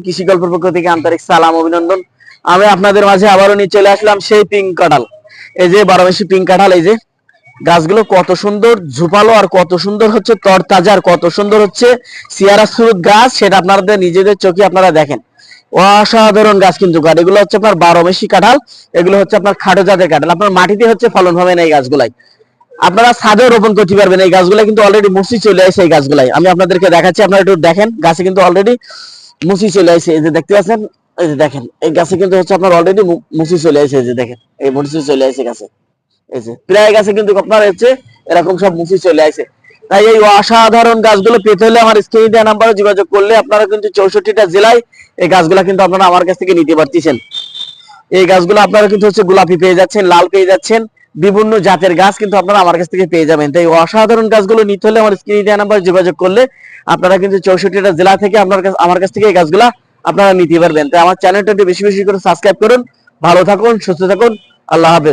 কৃষি গল্পের পক্ষ থেকে আন্তরিক সালাম অভিনন্দন। আমি আপনাদের মাঝে আবারও নিয়ে চলে আসলাম সেই পিঙ্ক কাঁঠাল। এই যে 12 মাসি পিঙ্ক কাঁঠাল। এই যে গাছগুলো কত সুন্দর ঝোপালো আর কত সুন্দর হচ্ছে তরতাজা আর কত সুন্দর হচ্ছে সিয়ারা ফ্রুট গাছ, সেটা আপনাদের নিজেদের চোখে আপনারা দেখেন। অসাধারণ গাছ কিন্তু কাঠ। এগুলো হচ্ছে আপনার 12 মাসি কাঁঠাল। এগুলো হচ্ছে আপনার খাটো জাতের কাঁঠাল। আপনার মাটিতে হচ্ছে ফলন হবে না এই গাছগুলাই, আপনারা ছাদেও রোপণ করতে পারবেন। এই গাছগুলো কিন্তু অলরেডি মুসি চলে আসে। এই গাছগুলাই আমি আপনাদেরকে দেখাচ্ছি, আপনারা একটু দেখেন। গাছে কিন্তু অলরেডি মুসি চলে আসে। এই যে দেখতে পাচ্ছেন, এই যে দেখেন এই গাছে কিন্তু হচ্ছে আপনার অলরেডি মুসি চলে আসে। এই যে দেখেন এই মুসি চলে আসে গাছে। এই যে প্রায় গাছে কিন্তু আপনার হচ্ছে এরকম সব মুসি চলে আসে। তাই এই অসাধারণ গাছগুলো পেতে হলে আমার স্ক্রিনে দেওয়া নাম্বারে যোগাযোগ করলে আপনারা কিন্তু 64টা জেলায় এই গাছগুলো কিন্তু আপনারা আমার কাছ থেকে নিতে পারতেছেন। এই গাছগুলো আপনারা কিন্তু হচ্ছে গোলাপি পেয়ে যাচ্ছেন, লাল পেয়ে যাচ্ছেন, বিভিন্ন জাতের গাছ কিন্তু আপনারা আমার কাছ থেকে পেয়ে যাবেন। তাই অসাধারণ গাছগুলো নিতে হলে আমার স্ক্রিনে দেওয়া নাম্বারে যোগাযোগ করলে আপনারা কিন্তু 64টা জেলা থেকে আমার কাছ থেকে এই গাছগুলা আপনারা নিতে পারবেন। তাই আমার চ্যানেলটা বেশি বেশি করে সাবস্ক্রাইব করুন। ভালো থাকুন, সুস্থ থাকুন, আল্লাহ হাফেজ।